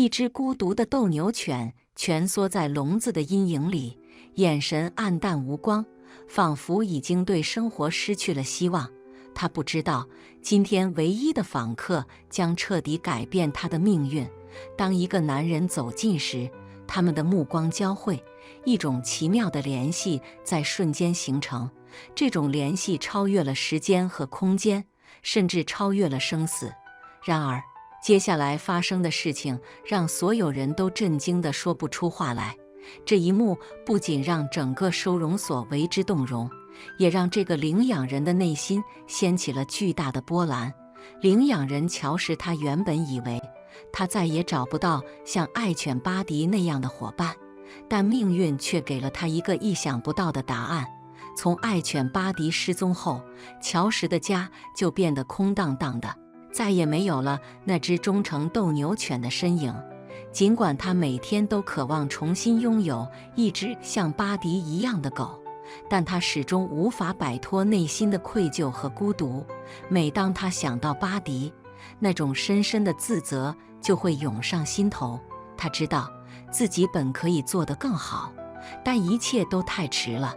一只孤独的斗牛犬蜷缩在笼子的阴影里，眼神暗淡无光，仿佛已经对生活失去了希望。他不知道，今天唯一的访客将彻底改变他的命运。当一个男人走近时，他们的目光交汇，一种奇妙的联系在瞬间形成。这种联系超越了时间和空间，甚至超越了生死。然而，接下来发生的事情让所有人都震惊地说不出话来。这一幕不仅让整个收容所为之动容，也让这个领养人的内心掀起了巨大的波澜。领养人乔什，他原本以为他再也找不到像爱犬巴迪那样的伙伴，但命运却给了他一个意想不到的答案。从爱犬巴迪失踪后，乔什的家就变得空荡荡的，再也没有了那只忠诚斗牛犬的身影。尽管他每天都渴望重新拥有一只像巴迪一样的狗，但他始终无法摆脱内心的愧疚和孤独。每当他想到巴迪，那种深深的自责就会涌上心头。他知道自己本可以做得更好，但一切都太迟了。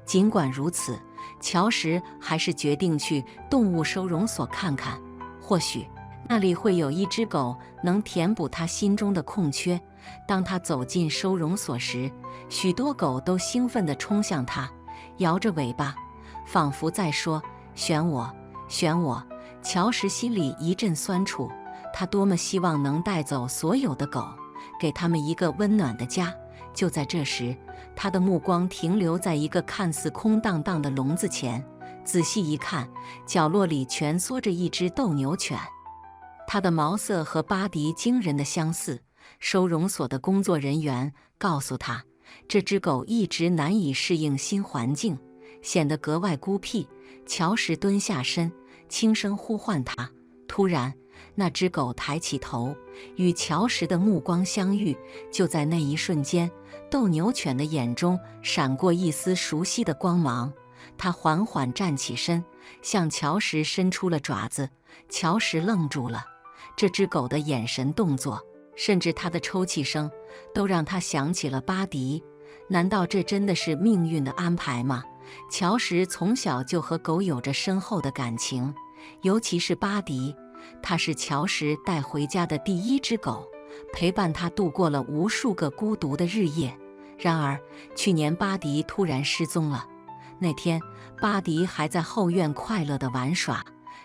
尽管如此，乔什还是决定去动物收容所看看，或许那里会有一只狗能填补他心中的空缺。当他走进收容所时，许多狗都兴奋地冲向他，摇着尾巴，仿佛在说：“选我，选我！”乔什心里一阵酸楚，他多么希望能带走所有的狗，给他们一个温暖的家。就在这时，他的目光停留在一个看似空荡荡的笼子前，仔细一看，角落里蜷缩着一只斗牛犬。它的毛色和巴迪惊人的相似。收容所的工作人员告诉他，这只狗一直难以适应新环境，显得格外孤僻。乔什蹲下身，轻声呼唤它。突然，那只狗抬起头，与乔什的目光相遇。就在那一瞬间，斗牛犬的眼中闪过一丝熟悉的光芒。它缓缓站起身，向乔什伸出了爪子。乔什愣住了，这只狗的眼神、动作，甚至它的抽泣声，都让他想起了巴迪。难道这真的是命运的安排吗？乔什从小就和狗有着深厚的感情，尤其是巴迪，它是乔什带回家的第一只狗，陪伴他度过了无数个孤独的日夜。然而，去年巴迪突然失踪了。那天，巴迪还在后院快乐地玩耍，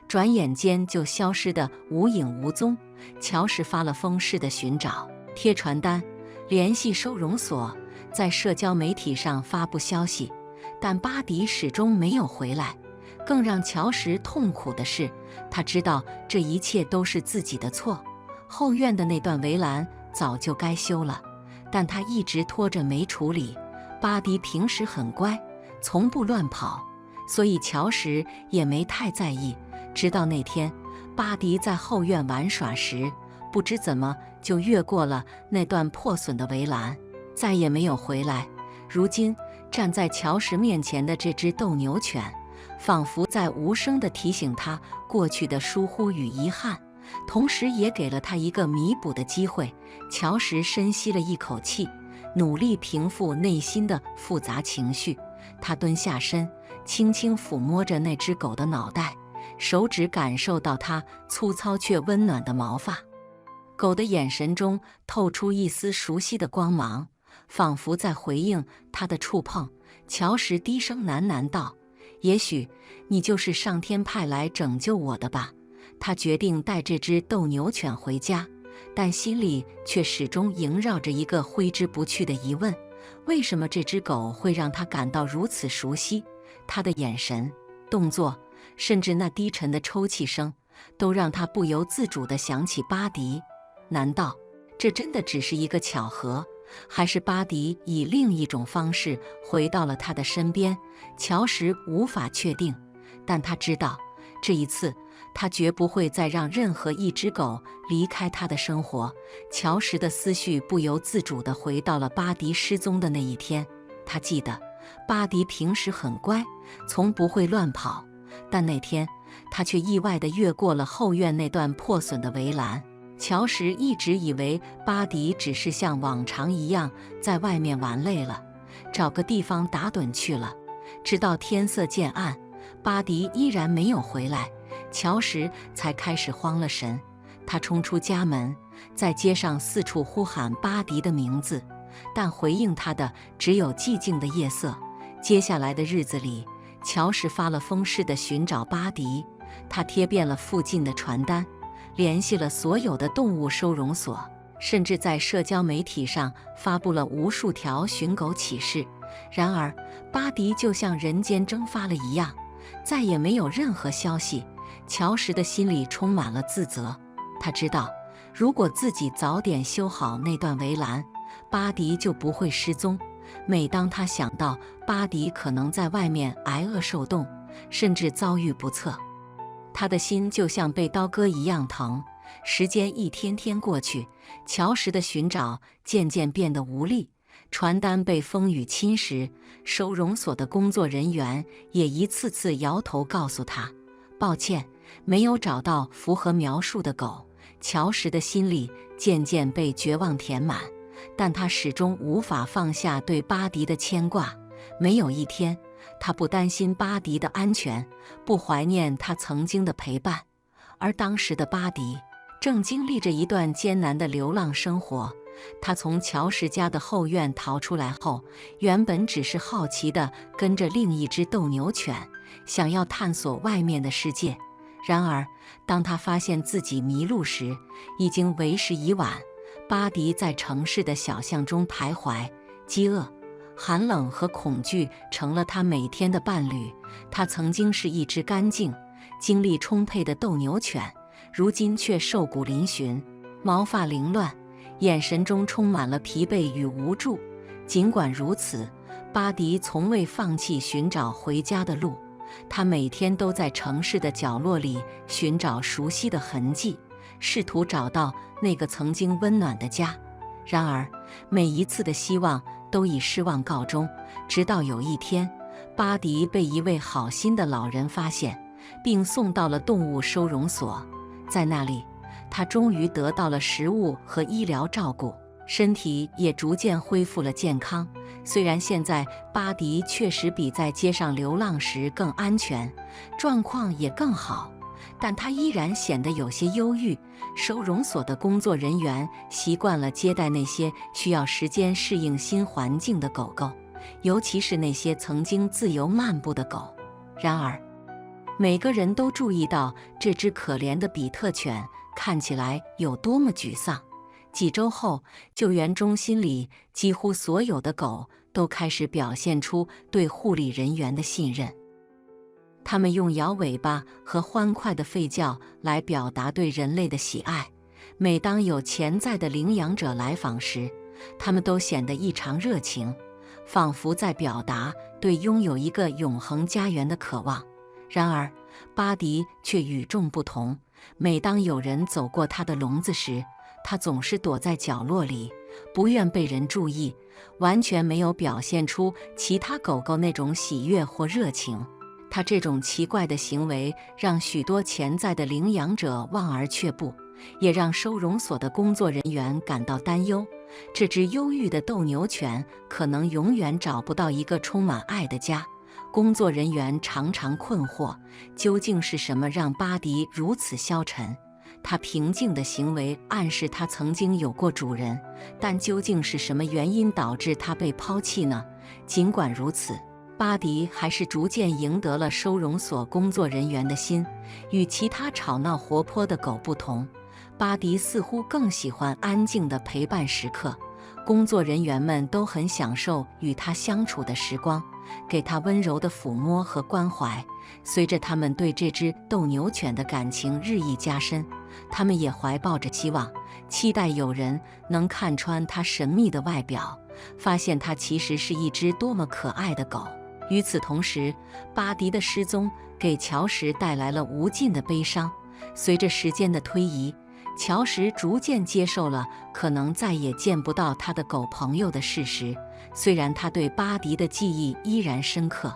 转眼间就消失得无影无踪。乔什发了疯似的寻找，贴传单，联系收容所，在社交媒体上发布消息，但巴迪始终没有回来。更让乔什痛苦的是，他知道这一切都是自己的错。后院的那段围栏早就该修了，但他一直拖着没处理。巴迪平时很乖，从不乱跑，所以乔什也没太在意。直到那天，巴迪在后院玩耍时，不知怎么就越过了那段破损的围栏，再也没有回来。如今站在乔什面前的这只斗牛犬，仿佛在无声地提醒他过去的疏忽与遗憾，同时也给了他一个弥补的机会。乔什深吸了一口气，努力平复内心的复杂情绪。他蹲下身，轻轻抚摸着那只狗的脑袋，手指感受到它粗糙却温暖的毛发。狗的眼神中透出一丝熟悉的光芒，仿佛在回应他的触碰。乔什低声喃喃道：“也许你就是上天派来拯救我的吧。”他决定带这只斗牛犬回家，但心里却始终萦绕着一个挥之不去的疑问：为什么这只狗会让他感到如此熟悉？他的眼神、动作，甚至那低沉的抽泣声，都让他不由自主地想起巴迪。难道这真的只是一个巧合，还是巴迪以另一种方式回到了他的身边？乔什无法确定，但他知道，这一次他绝不会再让任何一只狗离开他的生活。乔什的思绪不由自主地回到了巴迪失踪的那一天。他记得巴迪平时很乖，从不会乱跑，但那天他却意外地越过了后院那段破损的围栏。乔什一直以为巴迪只是像往常一样在外面玩累了，找个地方打盹去了。直到天色渐暗，巴迪依然没有回来，乔什才开始慌了神。他冲出家门，在街上四处呼喊巴迪的名字，但回应他的只有寂静的夜色。接下来的日子里，乔什发了疯似的寻找巴迪，他贴遍了附近的传单，联系了所有的动物收容所，甚至在社交媒体上发布了无数条寻狗启事。然而，巴迪就像人间蒸发了一样，再也没有任何消息。乔什的心里充满了自责，他知道，如果自己早点修好那段围栏，巴迪就不会失踪。每当他想到巴迪可能在外面挨饿受冻，甚至遭遇不测，他的心就像被刀割一样疼。时间一天天过去，乔什的寻找渐渐变得无力，传单被风雨侵蚀，收容所的工作人员也一次次摇头告诉他，抱歉，没有找到符合描述的狗。乔什的心里渐渐被绝望填满，但他始终无法放下对巴迪的牵挂。没有一天，他不担心巴迪的安全，不怀念他曾经的陪伴。而当时的巴迪正经历着一段艰难的流浪生活。他从乔什家的后院逃出来后，原本只是好奇地跟着另一只斗牛犬，想要探索外面的世界。然而，当他发现自己迷路时，已经为时已晚。巴迪在城市的小巷中徘徊，饥饿、寒冷和恐惧成了他每天的伴侣。他曾经是一只干净、精力充沛的斗牛犬，如今却瘦骨嶙峋，毛发凌乱，眼神中充满了疲惫与无助。尽管如此，巴迪从未放弃寻找回家的路。他每天都在城市的角落里寻找熟悉的痕迹，试图找到那个曾经温暖的家。然而，每一次的希望都以失望告终。直到有一天，巴迪被一位好心的老人发现，并送到了动物收容所。在那里，他终于得到了食物和医疗照顾，身体也逐渐恢复了健康。虽然现在巴迪确实比在街上流浪时更安全，状况也更好，但他依然显得有些忧郁。收容所的工作人员习惯了接待那些需要时间适应新环境的狗狗，尤其是那些曾经自由漫步的狗。然而，每个人都注意到这只可怜的比特犬看起来有多么沮丧。几周后，救援中心里几乎所有的狗都开始表现出对护理人员的信任。它们用摇尾巴和欢快的吠叫来表达对人类的喜爱。每当有潜在的领养者来访时，它们都显得异常热情，仿佛在表达对拥有一个永恒家园的渴望。然而，巴迪却与众不同。每当有人走过他的笼子时，他总是躲在角落里，不愿被人注意，完全没有表现出其他狗狗那种喜悦或热情。他这种奇怪的行为让许多潜在的领养者望而却步，也让收容所的工作人员感到担忧。这只忧郁的斗牛犬可能永远找不到一个充满爱的家。工作人员常常困惑，究竟是什么让巴迪如此消沉？他平静的行为暗示他曾经有过主人，但究竟是什么原因导致他被抛弃呢？尽管如此，巴迪还是逐渐赢得了收容所工作人员的心。与其他吵闹活泼的狗不同，巴迪似乎更喜欢安静的陪伴时刻。工作人员们都很享受与他相处的时光，给他温柔的抚摸和关怀。随着他们对这只斗牛犬的感情日益加深，他们也怀抱着希望，期待有人能看穿它神秘的外表，发现它其实是一只多么可爱的狗。与此同时，巴迪的失踪给乔什带来了无尽的悲伤。随着时间的推移，乔什逐渐接受了可能再也见不到他的狗朋友的事实。虽然他对巴迪的记忆依然深刻，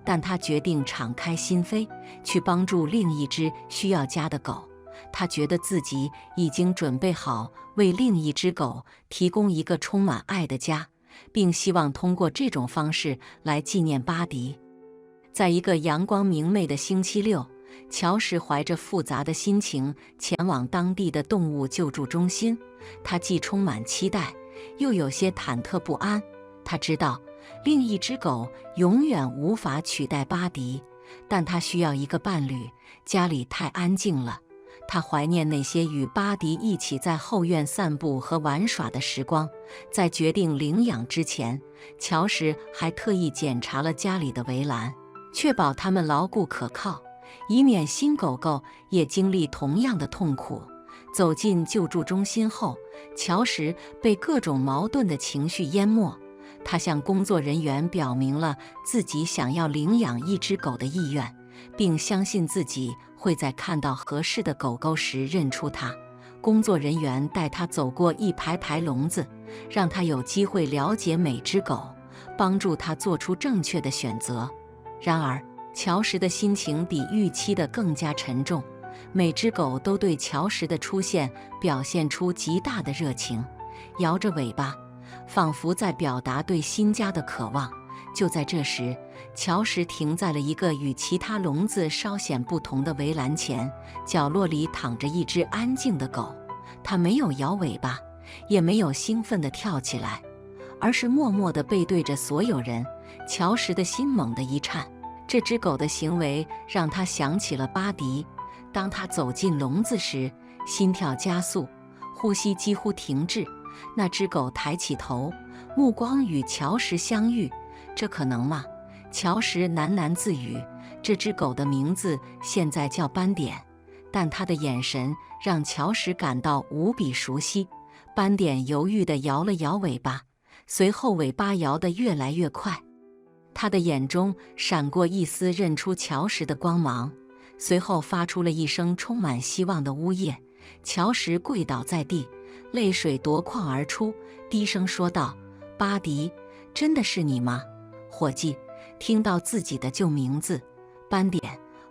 但他决定敞开心扉，去帮助另一只需要家的狗。他觉得自己已经准备好为另一只狗提供一个充满爱的家，并希望通过这种方式来纪念巴迪。在一个阳光明媚的星期六，乔什怀着复杂的心情前往当地的动物救助中心。他既充满期待，又有些忐忑不安。他知道另一只狗永远无法取代巴迪，但他需要一个伴侣，家里太安静了。他怀念那些与巴迪一起在后院散步和玩耍的时光。在决定领养之前，乔什还特意检查了家里的围栏，确保它们牢固可靠，以免新狗狗也经历同样的痛苦。走进救助中心后，乔什被各种矛盾的情绪淹没。他向工作人员表明了自己想要领养一只狗的意愿，并相信自己会在看到合适的狗狗时认出它。工作人员带他走过一排排笼子，让他有机会了解每只狗，帮助他做出正确的选择。然而，乔什的心情比预期的更加沉重。每只狗都对乔什的出现表现出极大的热情，摇着尾巴，仿佛在表达对新家的渴望。就在这时，乔什停在了一个与其他笼子稍显不同的围栏前，角落里躺着一只安静的狗。它没有摇尾巴，也没有兴奋地跳起来，而是默默地背对着所有人。乔什的心猛地一颤，这只狗的行为让他想起了巴迪。当他走进笼子时，心跳加速，呼吸几乎停滞。那只狗抬起头，目光与乔什相遇。这可能吗？乔什喃喃自语。这只狗的名字现在叫斑点，但它的眼神让乔什感到无比熟悉。斑点犹豫地摇了摇尾巴，随后尾巴摇得越来越快。他的眼中闪过一丝认出乔什的光芒，随后发出了一声充满希望的呜咽。乔什跪倒在地，泪水夺眶而出，低声说道：“巴迪，真的是你吗？”伙计听到自己的旧名字，斑点，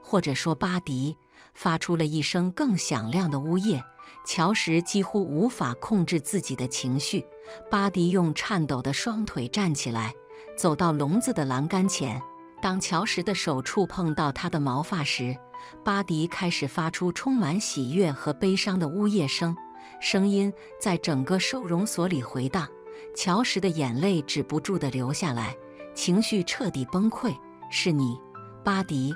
或者说巴迪，发出了一声更响亮的呜咽。乔什几乎无法控制自己的情绪。巴迪用颤抖的双腿站起来，走到笼子的栏杆前。当乔什的手触碰到他的毛发时，巴迪开始发出充满喜悦和悲伤的呜咽声，声音在整个收容所里回荡。乔什的眼泪止不住地流下来，情绪彻底崩溃。“是你，巴迪，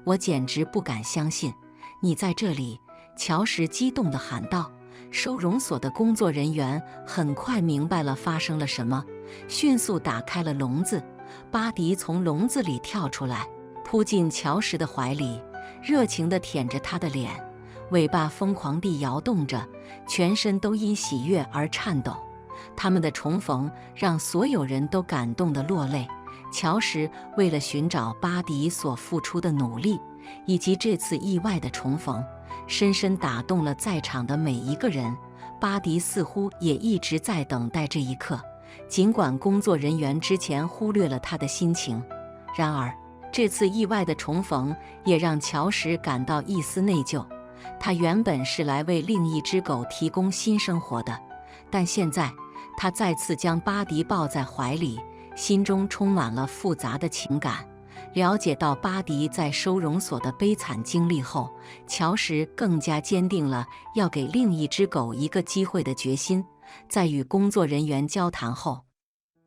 我简直不敢相信，你在这里！”乔什激动地喊道。收容所的工作人员很快明白了发生了什么，迅速打开了笼子。巴迪从笼子里跳出来，扑进乔什的怀里，热情地舔着他的脸，尾巴疯狂地摇动着，全身都因喜悦而颤抖。他们的重逢让所有人都感动得落泪。乔什为了寻找巴迪所付出的努力，以及这次意外的重逢，深深打动了在场的每一个人。巴迪似乎也一直在等待这一刻，尽管工作人员之前忽略了他的心情。然而，这次意外的重逢也让乔什感到一丝内疚。他原本是来为另一只狗提供新生活的，但现在他再次将巴迪抱在怀里，心中充满了复杂的情感。了解到巴迪在收容所的悲惨经历后，乔什更加坚定了要给另一只狗一个机会的决心。在与工作人员交谈后，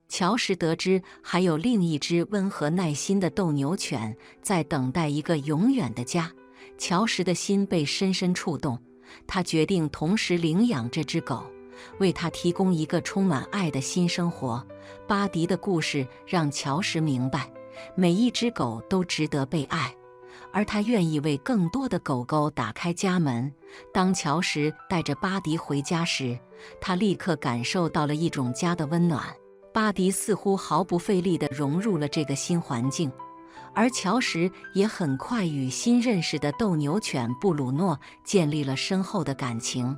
乔什得知还有另一只温和耐心的斗牛犬在等待一个永远的家。乔什的心被深深触动，他决定同时领养这只狗，为它提供一个充满爱的新生活。巴迪的故事让乔什明白，每一只狗都值得被爱，而他愿意为更多的狗狗打开家门。当乔什带着巴迪回家时，他立刻感受到了一种家的温暖。巴迪似乎毫不费力地融入了这个新环境，而乔什也很快与新认识的斗牛犬布鲁诺建立了深厚的感情。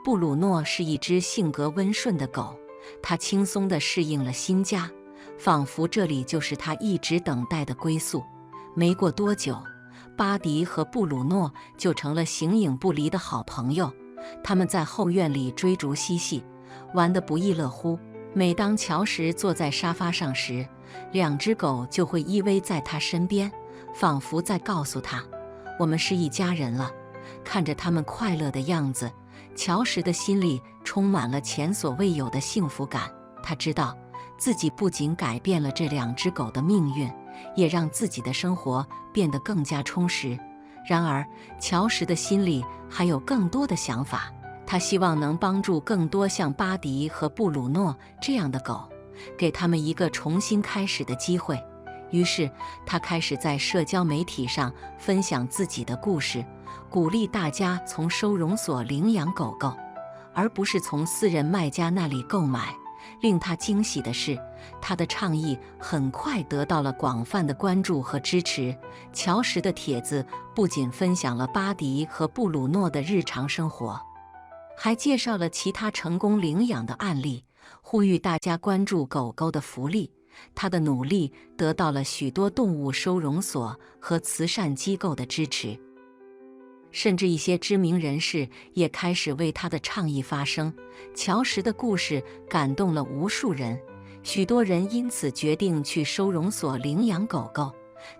布鲁诺是一只性格温顺的狗，它轻松地适应了新家，仿佛这里就是他一直等待的归宿。没过多久，巴迪和布鲁诺就成了形影不离的好朋友。他们在后院里追逐嬉戏，玩得不亦乐乎。每当乔什坐在沙发上时，两只狗就会依偎在他身边，仿佛在告诉他：“我们是一家人了。”看着他们快乐的样子，乔什的心里充满了前所未有的幸福感。他知道自己不仅改变了这两只狗的命运，也让自己的生活变得更加充实。然而，乔什的心里还有更多的想法。他希望能帮助更多像巴迪和布鲁诺这样的狗，给他们一个重新开始的机会。于是，他开始在社交媒体上分享自己的故事，鼓励大家从收容所领养狗狗，而不是从私人卖家那里购买。令他惊喜的是，他的倡议很快得到了广泛的关注和支持。乔什的帖子不仅分享了巴迪和布鲁诺的日常生活，还介绍了其他成功领养的案例，呼吁大家关注狗狗的福利。他的努力得到了许多动物收容所和慈善机构的支持，甚至一些知名人士也开始为他的倡议发声。乔什的故事感动了无数人，许多人因此决定去收容所领养狗狗，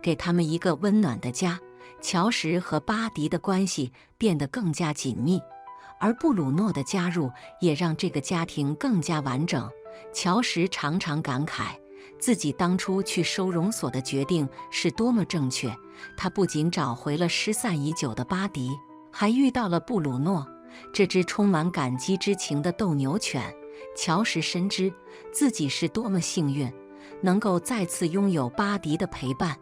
给他们一个温暖的家。乔什和巴迪的关系变得更加紧密，而布鲁诺的加入也让这个家庭更加完整。乔什常常感慨自己当初去收容所的决定是多么正确。他不仅找回了失散已久的巴迪，还遇到了布鲁诺，这只充满感激之情的斗牛犬。乔什深知自己是多么幸运，能够再次拥有巴迪的陪伴，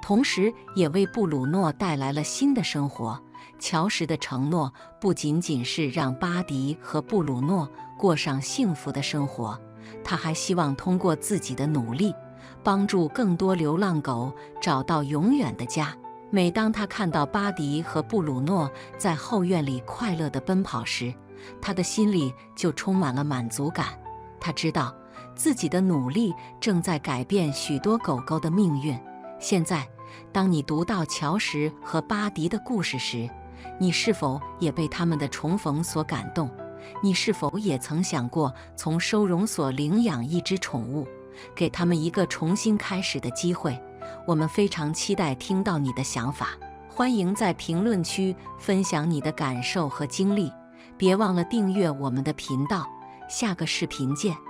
同时也为布鲁诺带来了新的生活。乔什的承诺不仅仅是让巴迪和布鲁诺过上幸福的生活，他还希望通过自己的努力，帮助更多流浪狗找到永远的家。每当他看到巴迪和布鲁诺在后院里快乐地奔跑时，他的心里就充满了满足感。他知道自己的努力正在改变许多狗狗的命运。现在，当你读到乔什和巴迪的故事时，你是否也被他们的重逢所感动？你是否也曾想过从收容所领养一只宠物，给他们一个重新开始的机会？我们非常期待听到你的想法，欢迎在评论区分享你的感受和经历。别忘了订阅我们的频道，下个视频见。